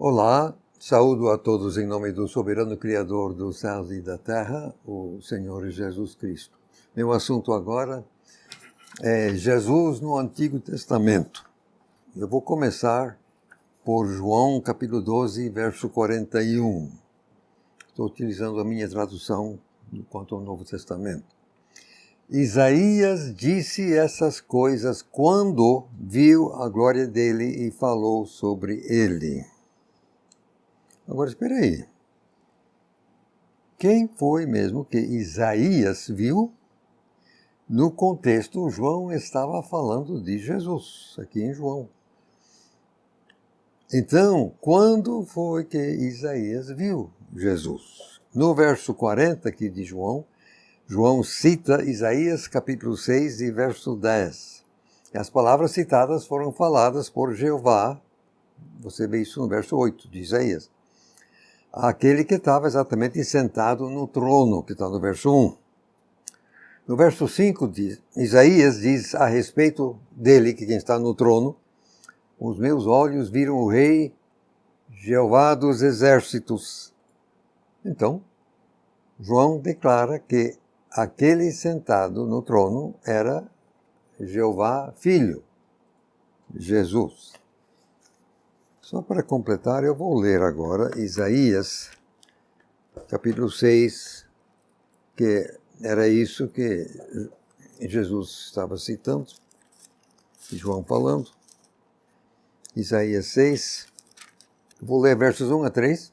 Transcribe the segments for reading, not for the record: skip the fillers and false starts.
Olá, saúdo a todos em nome do soberano Criador dos céus e da terra, o Senhor Jesus Cristo. Meu assunto agora é Jesus no Antigo Testamento. Eu vou começar por João capítulo 12, verso 41. Estou utilizando a minha tradução quanto ao Novo Testamento. Isaías disse essas coisas quando viu a glória dele e falou sobre ele. Agora, espera aí. Quem foi mesmo que Isaías viu? No contexto, João estava falando de Jesus, aqui em João. Então, quando foi que Isaías viu Jesus? No verso 40 aqui de João, João cita Isaías capítulo 6 e verso 10. As palavras citadas foram faladas por Jeová, você vê isso no verso 8 de Isaías. Aquele que estava exatamente sentado no trono, que está no verso 1. No verso 5, Isaías diz a respeito dele, que quem está no trono, os meus olhos viram o rei Jeová dos exércitos. Então, João declara que aquele sentado no trono era Jeová Filho, Jesus. Só para completar, eu vou ler agora Isaías, capítulo 6, que era isso que Jesus estava citando, e João falando. Isaías 6, vou ler versos 1 a 3.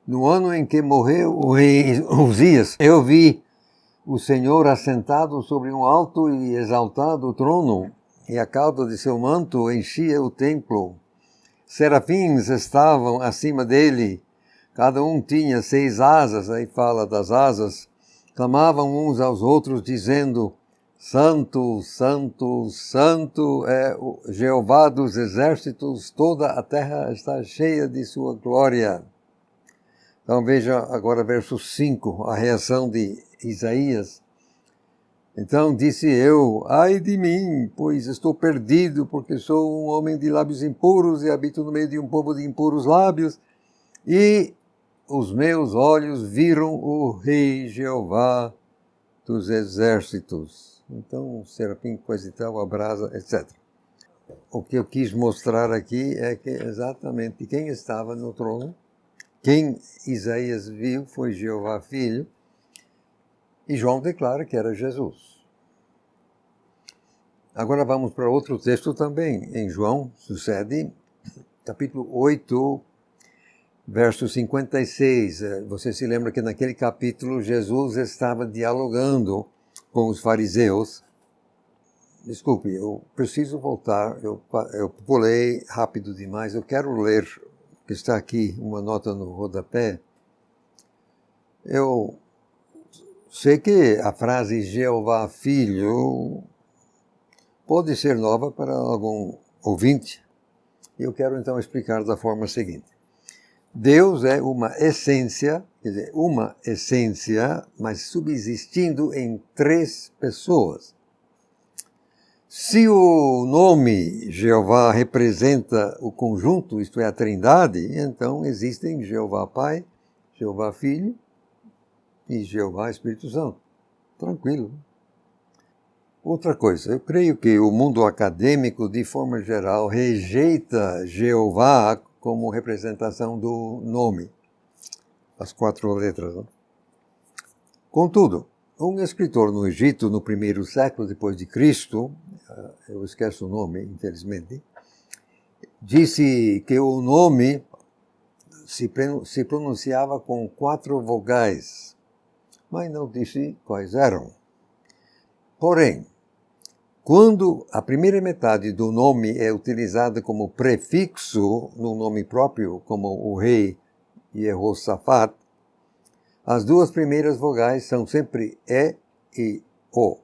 No ano em que morreu o rei Uzias, eu vi o Senhor assentado sobre um alto e exaltado trono, e a cauda de seu manto enchia o templo. Serafins estavam acima dele, cada um tinha 6 asas, aí fala das asas, clamavam uns aos outros, dizendo, Santo, Santo, Santo é o Jeová dos exércitos, toda a terra está cheia de sua glória. Então veja agora verso 5, a reação de Isaías. Então disse eu, ai de mim, pois estou perdido, porque sou um homem de lábios impuros e habito no meio de um povo de impuros lábios, e os meus olhos viram o rei Jeová dos exércitos. Então, serafim, coisa e tal, a brasa, etc. O que eu quis mostrar aqui é que exatamente quem estava no trono, quem Isaías viu foi Jeová Filho, e João declara que era Jesus. Agora vamos para outro texto também. Em João, sucede, capítulo 8, verso 56. Você se lembra que naquele capítulo Jesus estava dialogando com os fariseus. Desculpe, eu preciso voltar. Eu pulei rápido demais. Eu quero ler, que está aqui, uma nota no rodapé. Eu sei que a frase Jeová Filho pode ser nova para algum ouvinte. Eu quero então explicar da forma seguinte. Deus é uma essência, quer dizer, uma essência, mas subsistindo em 3 pessoas. Se o nome Jeová representa o conjunto, isto é, a Trindade, então existem Jeová Pai, Jeová Filho e Jeová Espírito Santo. Tranquilo. Outra coisa, eu creio que o mundo acadêmico, de forma geral, rejeita Jeová como representação do nome, as 4 letras. Não? Contudo, um escritor no Egito, no 1º século depois de Cristo, eu esqueço o nome, infelizmente, disse que o nome se pronunciava com 4 vogais, mas não disse quais eram. Porém, quando a primeira metade do nome é utilizada como prefixo no nome próprio, como o rei Jehoshaphat, as 2 primeiras vogais são sempre E e O.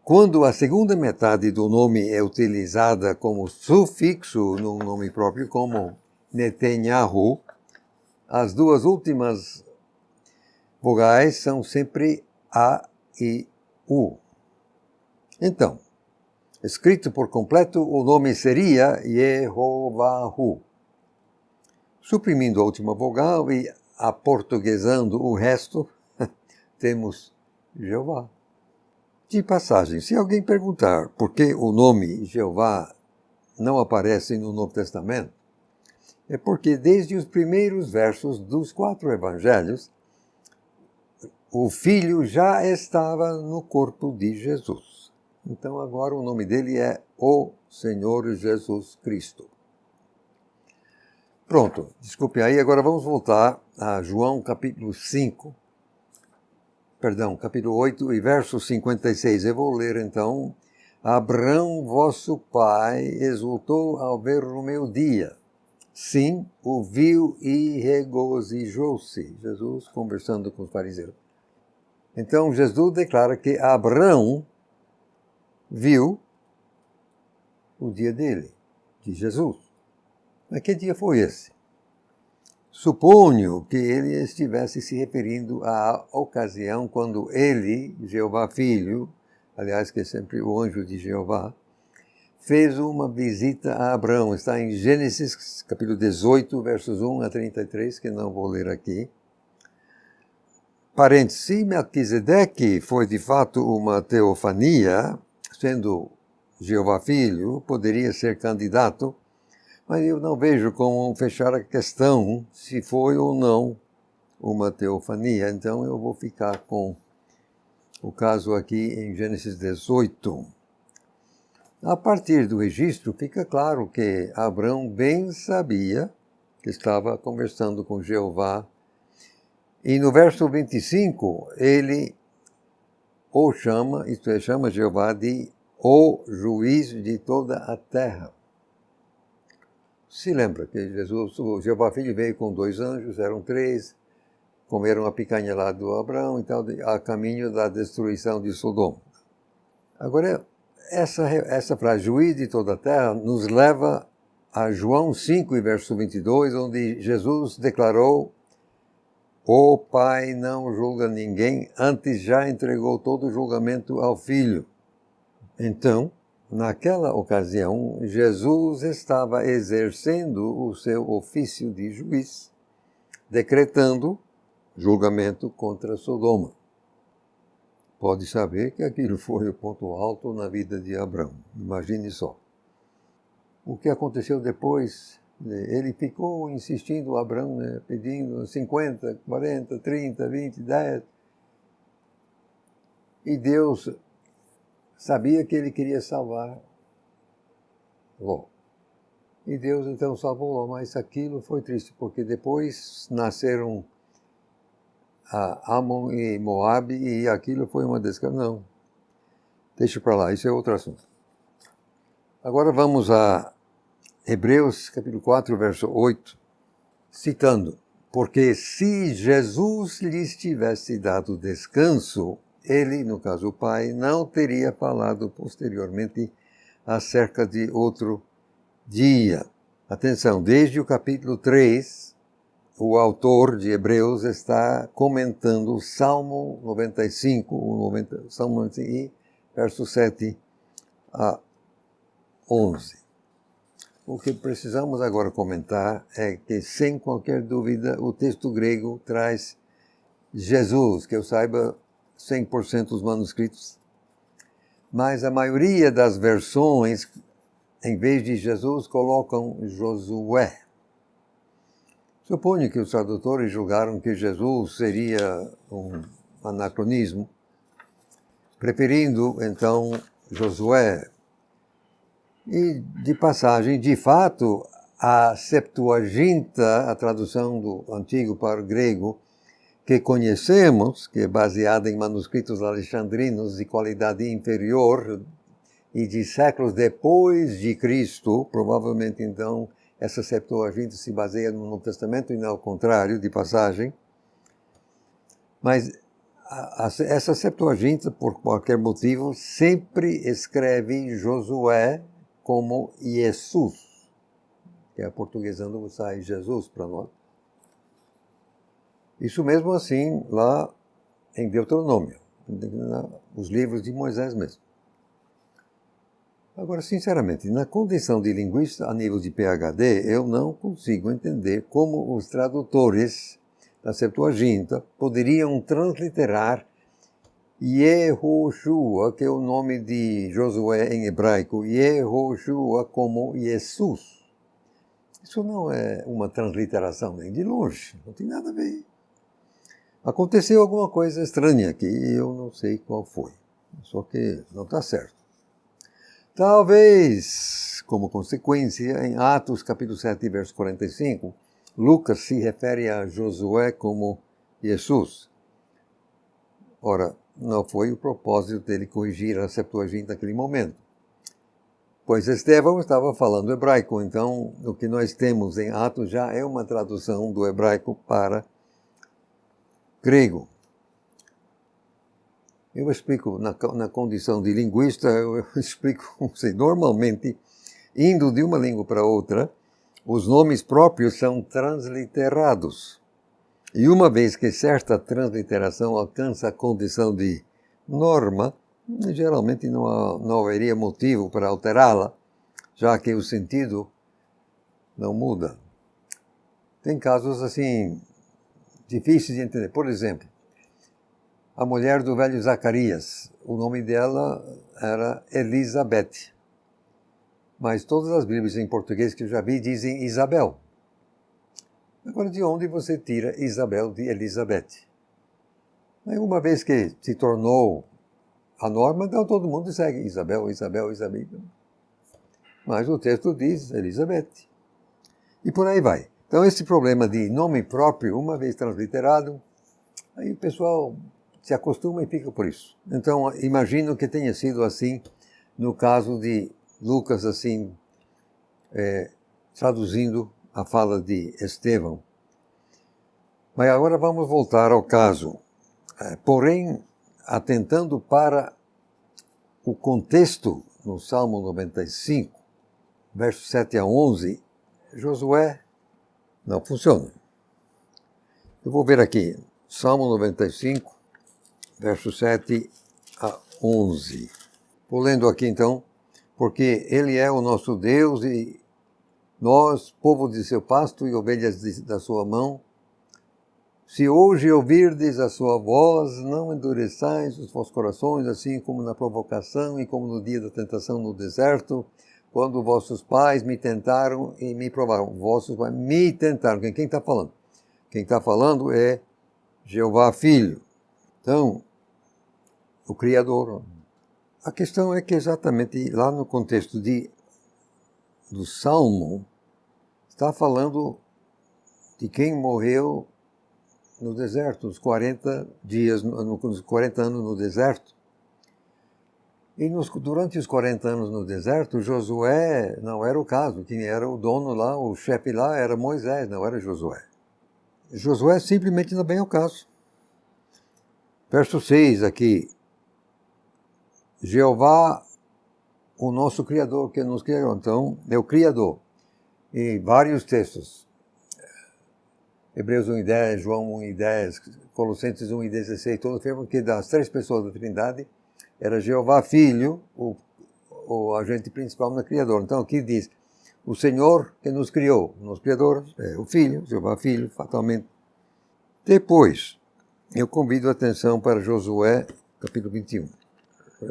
Quando a segunda metade do nome é utilizada como sufixo no nome próprio, como Netanyahu, as 2 últimas vogais são sempre A e U. Então, escrito por completo, o nome seria Yehovahu. Suprimindo a última vogal e aportuguesando o resto, temos Jeová. De passagem, se alguém perguntar por que o nome Jeová não aparece no Novo Testamento, é porque desde os primeiros versos dos 4 evangelhos, o Filho já estava no corpo de Jesus. Então agora o nome dele é o Senhor Jesus Cristo. Pronto, desculpe aí, agora vamos voltar a João capítulo 8 e verso 56. Eu vou ler então. Abraão, vosso pai, exultou ao ver o meu dia. Sim, o viu e regozijou-se. Jesus conversando com os fariseus. Então Jesus declara que Abraão viu o dia dele, de Jesus. Mas que dia foi esse? Suponho que ele estivesse se referindo à ocasião quando ele, Jeová Filho, aliás, que é sempre o anjo de Jeová, fez uma visita a Abraão. Está em Gênesis, capítulo 18, versos 1 a 33, que não vou ler aqui. Parênteses, Melquisedeque foi de fato uma teofania, sendo Jeová Filho, poderia ser candidato, mas eu não vejo como fechar a questão se foi ou não uma teofania. Então eu vou ficar com o caso aqui em Gênesis 18. A partir do registro fica claro que Abraão bem sabia que estava conversando com Jeová. E no verso 25, ele o chama, isto é, chama Jeová de o juiz de toda a terra. Se lembra que Jesus, o Jeová Filho veio com 2 anjos, eram 3, comeram a picanha lá do Abraão e tal, a caminho da destruição de Sodoma. Agora, essa frase, juiz de toda a terra, nos leva a João 5, verso 22, onde Jesus declarou: o Pai não julga ninguém, antes já entregou todo o julgamento ao Filho. Então, naquela ocasião, Jesus estava exercendo o seu ofício de juiz, decretando julgamento contra Sodoma. Pode saber que aquilo foi o ponto alto na vida de Abraão. Imagine só. O que aconteceu depois? Ele ficou insistindo, Abraão, pedindo 50, 40, 30, 20, 10. E Deus sabia que ele queria salvar Ló. E Deus então salvou Ló, mas aquilo foi triste, porque depois nasceram Amon e Moabe, e aquilo foi uma desgraça. Não, deixa para lá, isso é outro assunto. Agora vamos a Hebreus, capítulo 4, verso 8, citando: porque se Jesus lhes tivesse dado descanso, ele, no caso o Pai, não teria falado posteriormente acerca de outro dia. Atenção, desde o capítulo 3, o autor de Hebreus está comentando o Salmo 95, Salmo 95, verso 7 a 11. O que precisamos agora comentar é que, sem qualquer dúvida, o texto grego traz Jesus, que eu saiba, 100% dos manuscritos, mas a maioria das versões, em vez de Jesus, colocam Josué. Suponho que os tradutores julgaram que Jesus seria um anacronismo, preferindo, então, Josué. E, de passagem, de fato, a Septuaginta, a tradução do antigo para o grego, que conhecemos, que é baseada em manuscritos alexandrinos de qualidade inferior e de séculos depois de Cristo, provavelmente, então, essa Septuaginta se baseia no Novo Testamento e não ao contrário, de passagem. Mas essa Septuaginta, por qualquer motivo, sempre escreve Josué como Jesus, que é portuguesando sai Jesus para nós. Isso mesmo assim lá em Deuteronômio, os livros de Moisés mesmo. Agora, sinceramente, na condição de linguista a nível de PhD, eu não consigo entender como os tradutores da Septuaginta poderiam transliterar Yehoshua, que é o nome de Josué em hebraico, Yehoshua como Jesus. Isso não é uma transliteração nem de longe, não tem nada a ver. Aconteceu alguma coisa estranha aqui, eu não sei qual foi, só que não está certo. Talvez, como consequência, em Atos capítulo 7, verso 45, Lucas se refere a Josué como Jesus. Ora, não foi o propósito dele corrigir a Septuaginta naquele momento, pois Estevão estava falando hebraico, então o que nós temos em Atos já é uma tradução do hebraico para grego. Eu explico, na condição de linguista, eu explico, normalmente, indo de uma língua para outra, os nomes próprios são transliterados. E uma vez que certa transliteração alcança a condição de norma, geralmente não haveria motivo para alterá-la, já que o sentido não muda. Tem casos assim, difíceis de entender. Por exemplo, a mulher do velho Zacarias, o nome dela era Elizabeth. Mas todas as Bíblias em português que eu já vi dizem Isabel. Agora, de onde você tira Isabel de Elizabeth? Uma vez que se tornou a norma, então todo mundo segue Isabel, Isabel, Isabel. Mas o texto diz Elizabeth. E por aí vai. Então, esse problema de nome próprio, uma vez transliterado, aí o pessoal se acostuma e fica por isso. Então, imagino que tenha sido assim no caso de Lucas, assim, traduzindo a fala de Estevão. Mas agora vamos voltar ao caso. Porém, atentando para o contexto no Salmo 95, versos 7 a 11, Josué não funciona. Eu vou ver aqui, Salmo 95, versos 7 a 11. Vou lendo aqui então, porque Ele é o nosso Deus e nós, povo de seu pasto e ovelhas da sua mão, se hoje ouvirdes a sua voz, não endureçais os vossos corações, assim como na provocação e como no dia da tentação no deserto, quando vossos pais me tentaram e me provaram. Vossos pais me tentaram. Quem está falando? Quem está falando é Jeová Filho. Então, o Criador. A questão é que exatamente lá no contexto do Salmo, está falando de quem morreu no deserto, nos 40 dias, nos 40 anos no deserto. E durante os 40 anos no deserto, Josué não era o caso. Quem era o dono lá, o chefe lá, era Moisés, não era Josué. Josué simplesmente não vem ao caso. Verso 6 aqui. Jeová, o nosso Criador, que nos criou. Então, é o Criador. E vários textos. Hebreus 1:10, João 1:10, Colossenses 1:16, todos afirmam que das três pessoas da Trindade, era Jeová Filho, o agente principal no Criador. Então aqui diz, o Senhor que nos criou. O nosso Criador é o Filho, Jeová Filho, fatalmente. Depois, eu convido a atenção para Josué, capítulo 21.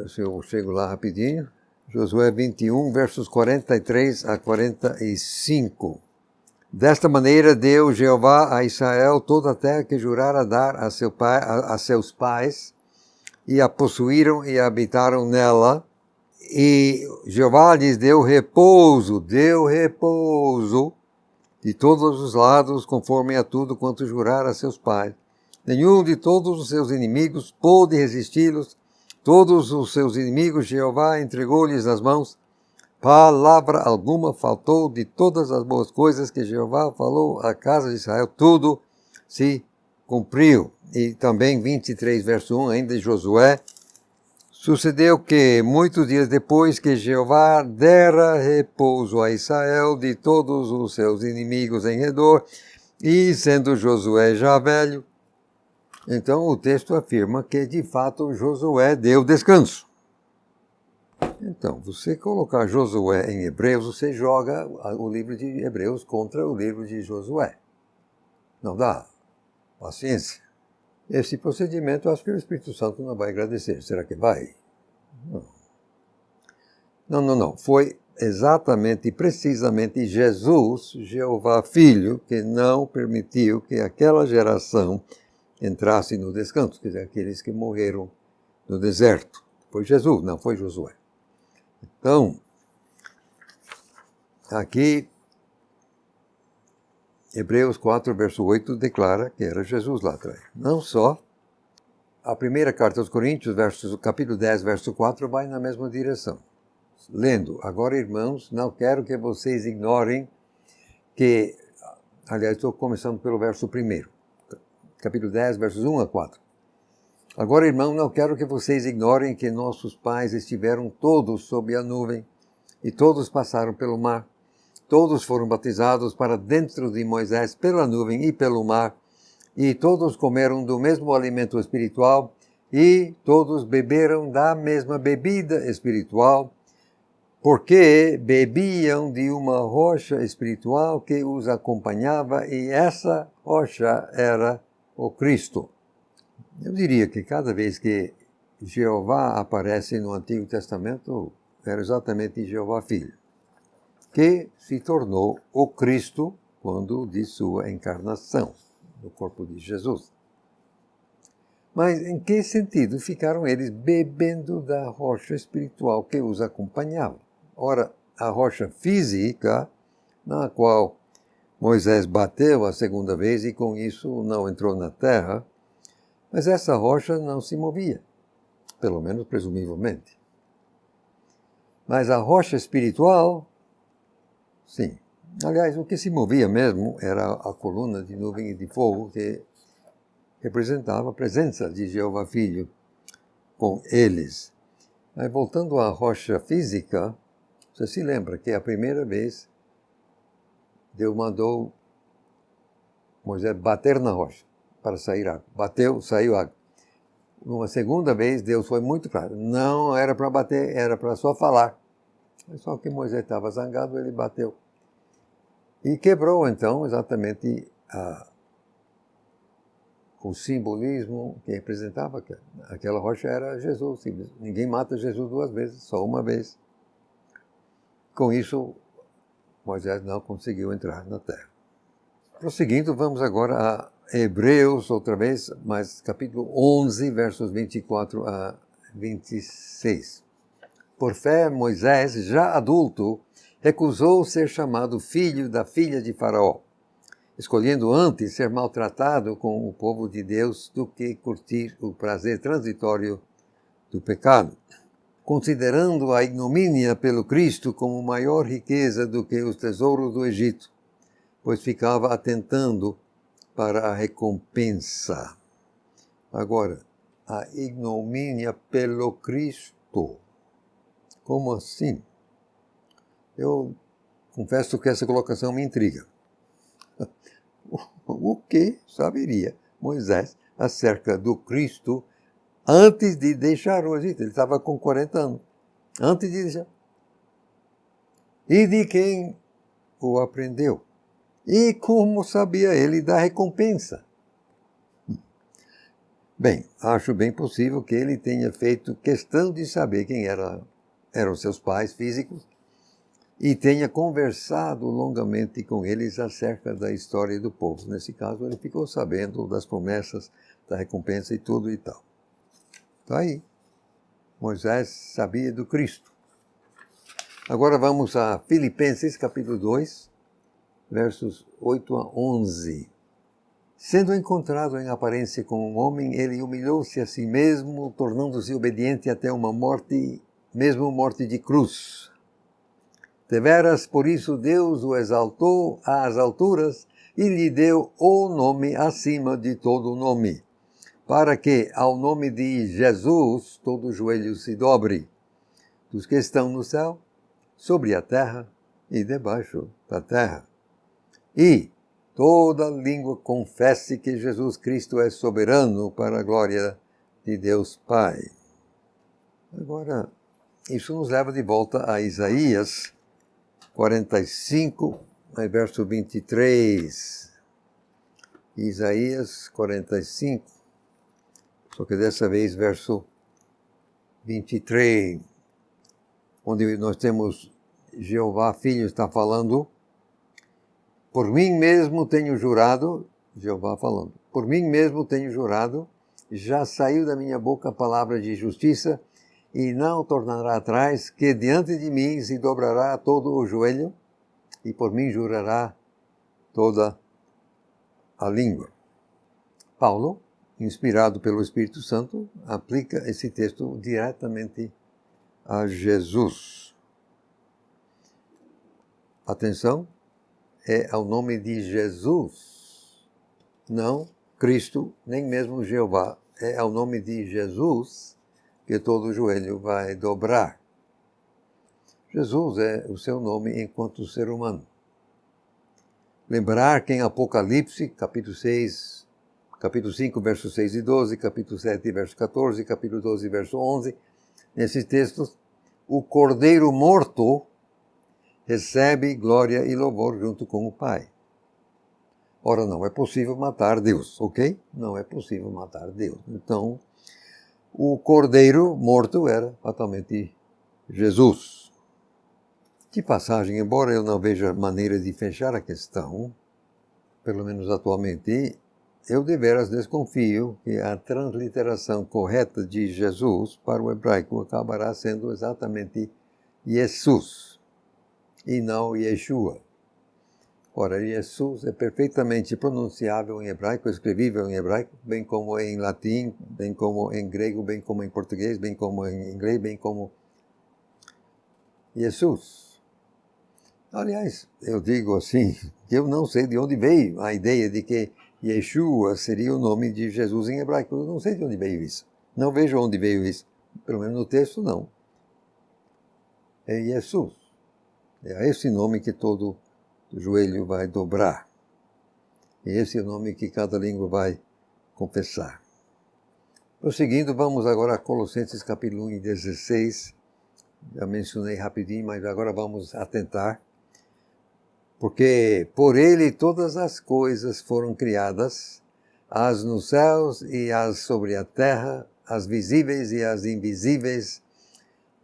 Se eu chego lá rapidinho. Josué 21, versos 43 a 45. Desta maneira deu Jeová a Israel toda a terra que jurara dar a seus pais, e a possuíram e habitaram nela. E Jeová lhes deu repouso de todos os lados, conforme a tudo quanto jurara a seus pais. Nenhum de todos os seus inimigos pôde resisti-los. Todos os seus inimigos Jeová entregou-lhes nas mãos. Palavra alguma faltou de todas as boas coisas que Jeová falou à casa de Israel. Tudo se cumpriu. E também 23, verso 1, ainda de Josué. Sucedeu que, muitos dias depois que Jeová dera repouso a Israel de todos os seus inimigos em redor, e sendo Josué já velho, então o texto afirma que, de fato, Josué deu descanso. Então, você colocar Josué em Hebreus, você joga o livro de Hebreus contra o livro de Josué. Não dá. Paciência. Esse procedimento, acho que o Espírito Santo não vai agradecer. Será que vai? Não. Foi exatamente e precisamente Jesus, Jeová Filho, que não permitiu que aquela geração entrasse no descanso, quer dizer, aqueles que morreram no deserto. Foi Jesus, não foi Josué. Então, aqui, Hebreus 4, verso 8, declara que era Jesus lá atrás. Não só, a primeira carta aos Coríntios, capítulo 10, verso 4, vai na mesma direção. Lendo, agora, irmãos, não quero que vocês ignorem que, aliás, estou começando pelo verso 1, capítulo 10, versos 1 a 4. Agora, irmão, não quero que vocês ignorem que nossos pais estiveram todos sob a nuvem e todos passaram pelo mar. Todos foram batizados para dentro de Moisés pela nuvem e pelo mar, e todos comeram do mesmo alimento espiritual, e todos beberam da mesma bebida espiritual, porque bebiam de uma rocha espiritual que os acompanhava, e essa rocha era o Cristo. Eu diria que cada vez que Jeová aparece no Antigo Testamento, era exatamente Jeová Filho, que se tornou o Cristo quando de sua encarnação no corpo de Jesus. Mas em que sentido ficaram eles bebendo da rocha espiritual que os acompanhava? Ora, a rocha física, na qual Moisés bateu a segunda vez e com isso não entrou na terra, mas essa rocha não se movia, pelo menos presumivelmente. Mas a rocha espiritual, sim. Aliás, o que se movia mesmo era a coluna de nuvem e de fogo que representava a presença de Jeová Filho com eles. Mas voltando à rocha física, você se lembra que a primeira vez Deus mandou Moisés bater na rocha para sair água. Bateu, saiu água. Uma segunda vez, Deus foi muito claro. Não era para bater, era para só falar. Só que Moisés estava zangado, ele bateu. E quebrou, então, exatamente o simbolismo que representava aquela rocha era Jesus. Ninguém mata Jesus duas vezes, só uma vez. Com isso, Moisés não conseguiu entrar na terra. Prosseguindo, vamos agora a Hebreus, outra vez, mas capítulo 11, versos 24 a 26. Por fé, Moisés, já adulto, recusou ser chamado filho da filha de Faraó, escolhendo antes ser maltratado com o povo de Deus do que curtir o prazer transitório do pecado, considerando a ignomínia pelo Cristo como maior riqueza do que os tesouros do Egito, pois ficava atentando para a recompensa. Agora, a ignomínia pelo Cristo. Como assim? Eu confesso que essa colocação me intriga. O que saberia Moisés acerca do Cristo antes de deixar o Egito? Ele estava com 40 anos. Antes de deixar. E de quem o aprendeu? E como sabia ele da recompensa? Bem, acho bem possível que ele tenha feito questão de saber quem eram seus pais físicos e tenha conversado longamente com eles acerca da história do povo. Nesse caso, ele ficou sabendo das promessas, da recompensa e tudo e tal. Está aí. Moisés sabia do Cristo. Agora vamos a Filipenses, capítulo 2, versos 8 a 11. Sendo encontrado em aparência como um homem, ele humilhou-se a si mesmo, tornando-se obediente até uma morte, mesmo morte de cruz. Deveras, por isso, Deus o exaltou às alturas e lhe deu o nome acima de todo nome, para que, ao nome de Jesus, todo joelho se dobre, dos que estão no céu, sobre a terra e debaixo da terra. E toda língua confesse que Jesus Cristo é soberano para a glória de Deus Pai. Agora, Isso nos leva de volta a Isaías 45, verso 23. Isaías 45, só que dessa vez verso 23, onde nós temos Jeová Filho está falando: por mim mesmo tenho jurado, Jeová falando, por mim mesmo tenho jurado, já saiu da minha boca a palavra de justiça, e não tornará atrás, que diante de mim se dobrará todo o joelho, e por mim jurará toda a língua. Paulo, inspirado pelo Espírito Santo, aplica esse texto diretamente a Jesus. Atenção, é ao nome de Jesus, não Cristo, nem mesmo Jeová. É ao nome de Jesus que todo o joelho vai dobrar. Jesus é o seu nome enquanto ser humano. Lembrar que em Apocalipse, capítulo 5, versos 6 e 12, capítulo 7, verso 14, capítulo 12, verso 11, nesses textos, o Cordeiro morto recebe glória e louvor junto com o Pai. Ora, não é possível matar Deus, ok? Não é possível matar Deus. Então, o Cordeiro morto era fatalmente Jesus. Que passagem, embora eu não veja maneira de fechar a questão, pelo menos atualmente, eu deveras desconfio que a transliteração correta de Jesus para o hebraico acabará sendo exatamente Jesus e não Yeshua. Ora, Jesus é perfeitamente pronunciável em hebraico, escrevível em hebraico, bem como em latim, bem como em grego, bem como em português, bem como em inglês, bem como Jesus. Aliás, eu digo assim, que eu não sei de onde veio a ideia de que Yeshua seria o nome de Jesus em hebraico. Eu não sei de onde veio isso. Não vejo onde veio isso. Pelo menos no texto, não. É Jesus. É a esse nome que todo joelho vai dobrar. E esse é o nome que cada língua vai confessar. Prosseguindo, vamos agora a Colossenses capítulo 1 e 16. Já mencionei rapidinho, mas agora vamos atentar. Porque por ele todas as coisas foram criadas, as nos céus e as sobre a terra, as visíveis e as invisíveis,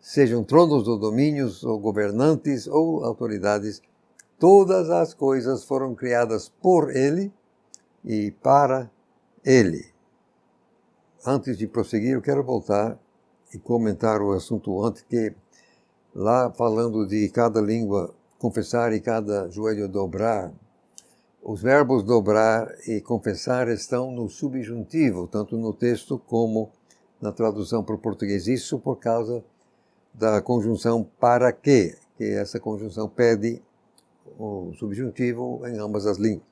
sejam tronos ou domínios, ou governantes, ou autoridades. Todas as coisas foram criadas por ele e para ele. Antes de prosseguir, eu quero voltar e comentar o assunto antes, que lá falando de cada língua confessar e cada joelho dobrar, os verbos dobrar e confessar estão no subjuntivo, tanto no texto como na tradução para o português. Isso por causa da conjunção para que essa conjunção pede o subjuntivo em ambas as línguas.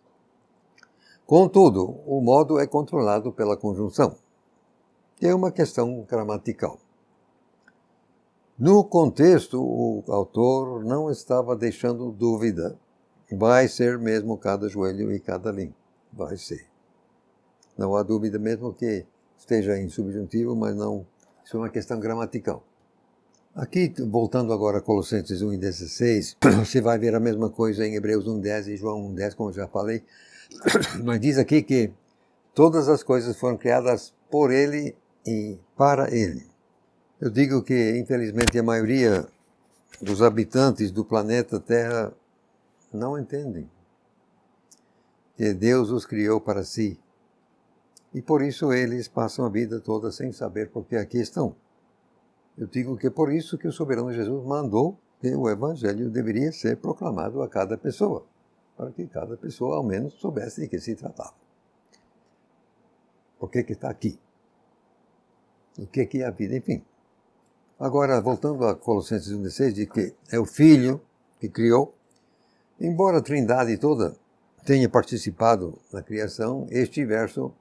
Contudo, o modo é controlado pela conjunção, que é uma questão gramatical. No contexto, o autor não estava deixando dúvida. Vai ser mesmo cada joelho e cada língua. Vai ser. Não há dúvida mesmo que esteja em subjuntivo, mas não. Isso é uma questão gramatical. Aqui, voltando agora a Colossenses 1 e 16, você vai ver a mesma coisa em Hebreus 1:10 e João 1:10, como eu já falei. Mas diz aqui que todas as coisas foram criadas por ele e para ele. Eu digo que, infelizmente, a maioria dos habitantes do planeta Terra não entendem que Deus os criou para si. E por isso eles passam a vida toda sem saber por que aqui estão. Eu digo que é por isso que o soberano Jesus mandou que o Evangelho deveria ser proclamado a cada pessoa, para que cada pessoa ao menos soubesse de que se tratava. Por que está aqui? O que é a vida? Enfim. Agora, voltando a Colossenses 1:16, de que é o Filho que criou. Embora a Trindade toda tenha participado na criação, este verso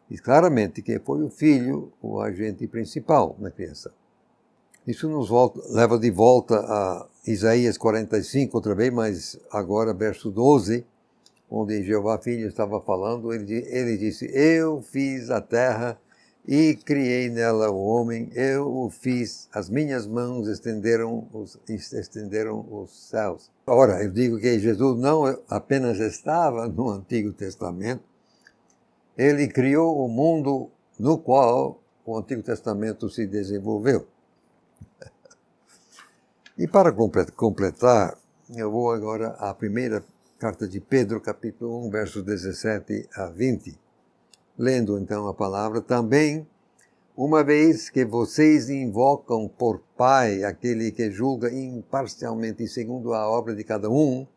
diz claramente que foi o Filho o agente principal na criação. Isso nos leva de volta a Isaías 45 outra vez, mas agora verso 12, onde Jeová Filho estava falando, ele disse: eu fiz a terra e criei nela o homem, eu o fiz, as minhas mãos estenderam os céus. Ora, eu digo que Jesus não apenas estava no Antigo Testamento, ele criou o mundo no qual o Antigo Testamento se desenvolveu. E para completar, eu vou agora à primeira carta de Pedro, capítulo 1, versos 17 a 20. Lendo então a palavra, também, uma vez que vocês invocam por Pai aquele que julga imparcialmente segundo a obra de cada um,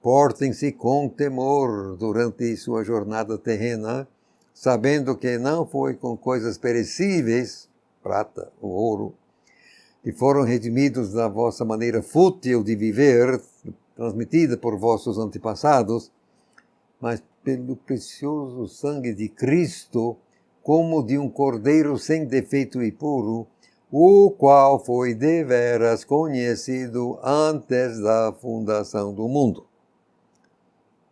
portem-se com temor durante sua jornada terrena, sabendo que não foi com coisas perecíveis, prata ou ouro, que foram redimidos da vossa maneira fútil de viver, transmitida por vossos antepassados, mas pelo precioso sangue de Cristo, como de um cordeiro sem defeito e puro, o qual foi deveras conhecido antes da fundação do mundo,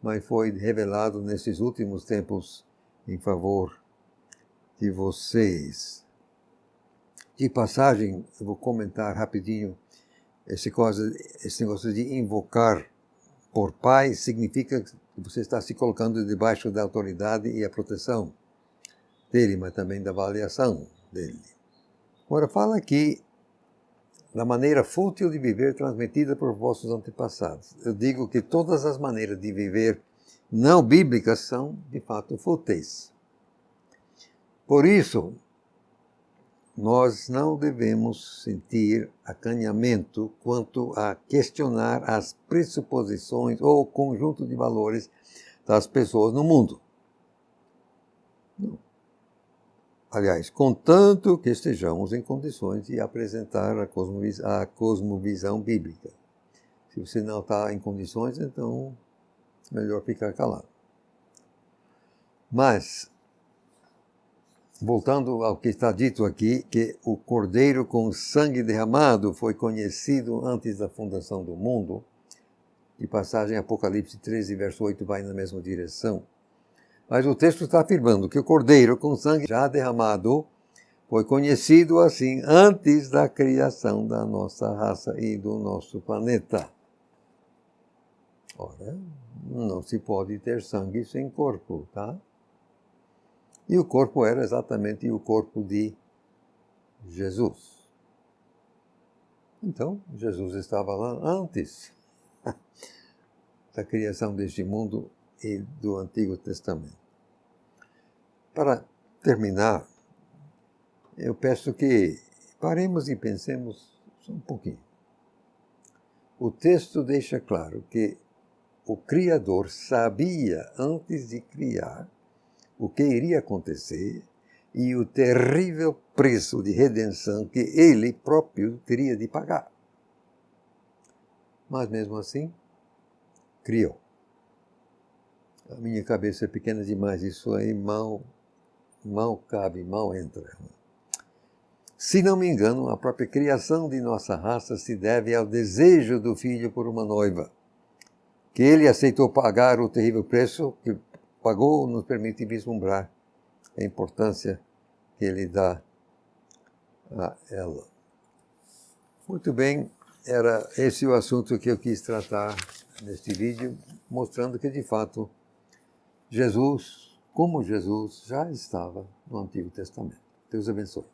mas foi revelado nesses últimos tempos em favor de vocês. De passagem, eu vou comentar rapidinho esse negócio de invocar por Pai, significa que você está se colocando debaixo da autoridade e a proteção dele, mas também da avaliação dele. Agora, fala aqui da maneira fútil de viver transmitida por vossos antepassados. Eu digo que todas as maneiras de viver não bíblicas são, de fato, fúteis. Por isso, nós não devemos sentir acanhamento quanto a questionar as pressuposições ou conjunto de valores das pessoas no mundo. Não. Aliás, contanto que estejamos em condições de apresentar a cosmovisão bíblica. Se você não está em condições, então melhor ficar calado. Mas, voltando ao que está dito aqui, que o Cordeiro com sangue derramado foi conhecido antes da fundação do mundo, de passagem Apocalipse 13, verso 8, vai na mesma direção. Mas o texto está afirmando que o Cordeiro com sangue já derramado foi conhecido assim antes da criação da nossa raça e do nosso planeta. Ora, não se pode ter sangue sem corpo, tá? E o corpo era exatamente o corpo de Jesus. Então, Jesus estava lá antes da criação deste mundo e do Antigo Testamento. Para terminar, eu peço que paremos e pensemos só um pouquinho. O texto deixa claro que o Criador sabia antes de criar o que iria acontecer e o terrível preço de redenção que ele próprio teria de pagar. Mas mesmo assim, criou. A minha cabeça é pequena demais, isso aí mal cabe, mal entra. Se não me engano, a própria criação de nossa raça se deve ao desejo do filho por uma noiva, que ele aceitou pagar o terrível preço que pagou, nos permite vislumbrar a importância que ele dá a ela. Muito bem, era esse o assunto que eu quis tratar neste vídeo, mostrando que, de fato, Jesus, como Jesus, já estava no Antigo Testamento. Deus abençoe.